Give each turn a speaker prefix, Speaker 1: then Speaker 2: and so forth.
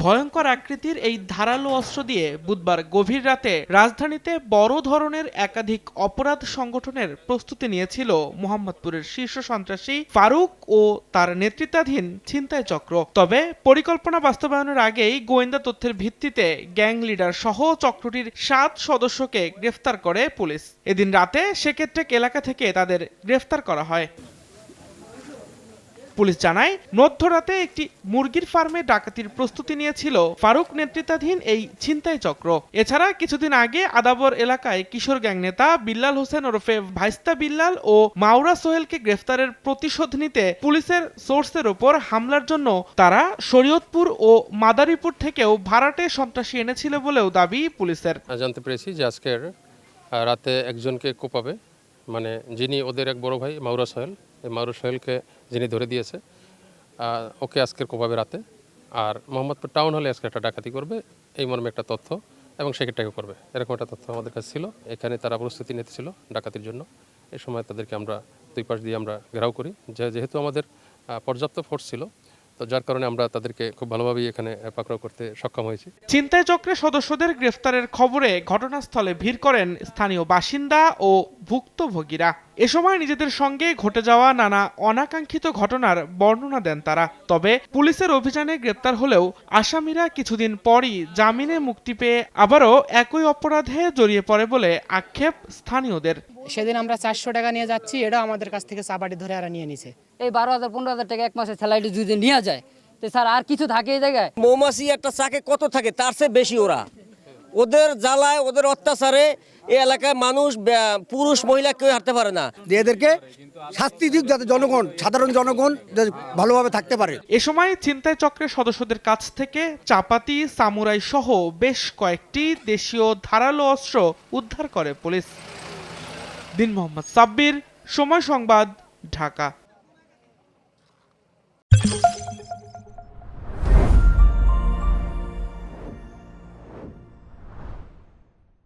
Speaker 1: ভয়ঙ্কর আকৃতির এই ধারালো অস্ত্র দিয়ে বুধবার গভীর রাতে রাজধানীতে বড় ধরনের একাধিক অপরাধ সংগঠনের প্রস্তুতি নিয়েছিল মোহাম্মদপুরের শীর্ষ সন্ত্রাসী ফারুক ও তার নেতৃত্বাধীন ছিনতাই চক্র। তবে পরিকল্পনা বাস্তবায়নের আগেই গোয়েন্দা তথ্যের ভিত্তিতে গ্যাং লিডার সহ চক্রটির 7 সদস্যকে গ্রেফতার করে পুলিশ। এদিন রাতে সেকেট্রেক এলাকা থেকে তাদের গ্রেফতার করা হয়। পুলিশ জানায়, মধ্যরাতে একটি মুরগির ফার্মে ডাকাতির প্রস্তুতি নিয়েছিল ফারুক নেতৃত্বাধীন এই ছিনতাই চক্র। এছাড়া কিছুদিন আগে আদাবর এলাকায় কিশোর গ্যাং নেতা বিল্লাল হোসেন ওরফে ভাইস্তা বিল্লাল ও মাওরা সোহেলকে গ্রেফতারের প্রতিশোধ নিতে পুলিশের সোর্সের ওপর হামলার জন্য তারা শরীয়তপুর ও মাদারীপুর থেকেও ভাড়াটে সন্ত্রাসী এনেছিল বলেও দাবি পুলিশের।
Speaker 2: জানতে পেরেছি যে আজকের রাতে একজনকে কোপাবে, মানে যিনি ওদের এক বড় ভাই মাওরা সোহেল, এই মাওরা সোহেলকে যিনি ধরে দিয়েছে ওকে আজকের কোপাবে রাতে। আর মোহাম্মদপুর টাউন হলে আজকে একটা ডাকাতি করবে এই মর্মে একটা তথ্য, এবং সেকেটটাকে করবে এরকম একটা তথ্য আমাদের কাছে ছিল। এখানে তারা প্রস্তুতি নিতেছিল ডাকাতির জন্য। এই সময় তাদেরকে আমরা দুই পাশ দিয়ে আমরা ঘেরাও করি, যেহেতু আমাদের পর্যাপ্ত ফোর্স ছিল, তো যার কারণে আমরা তাদেরকে খুব ভালোভাবেই এখানে পাকড়াও করতে সক্ষম হয়েছি।
Speaker 1: ছিনতাই চক্রের সদস্যদের গ্রেফতারের খবরে ঘটনাস্থলে ভিড় করেন স্থানীয় বাসিন্দা ও ভুক্তভোগীরা। এ সময় নিজেদের সঙ্গে ঘটে যাওয়া নানা অনাকাঙ্ক্ষিত ঘটনার বর্ণনা দেন তারা। তবে পুলিশের অভিযানে গ্রেপ্তার হলেও আসামিরা কিছুদিন পরই জামিনে মুক্তি পেয়ে আবারও একই অপরাধে জড়িয়ে পড়ে বলে আক্ষেপ স্থানীয়দের।
Speaker 3: সেদিন আমরা 400 টাকা নিয়ে যাচ্ছি, এটা আমাদের কাছ থেকে চাপাটি ধরে আর নিয়ে নিছে।
Speaker 4: এই 12,000-15,000 টাকা এক মাসে স্যালারি যদি নিয়ে যায় তো স্যার আর কিছু থাকে এই জায়গায়?
Speaker 5: মৌমাছি একটা চাকে কত থাকে তার চেয়ে বেশি ওদের জ্বালায়, ওদের অত্যাচারে এই এলাকায় মানুষ, পুরুষ মহিলা কেউ হাঁটতে পারে না।
Speaker 6: এদেরকে শাস্তি দিক যাতে জনগণ, সাধারণ জনগণ ভালোভাবে থাকতে পারে।
Speaker 1: এ সময় ছিনতাই চক্রের সদস্যদের কাছ থেকে চাপাতি, সামুরাই সহ বেশ কয়েকটি দেশীয় ধারালো অস্ত্র উদ্ধার করে পুলিশ। দিন মোহাম্মদ সাব্বির, সময় সংবাদ, ঢাকা।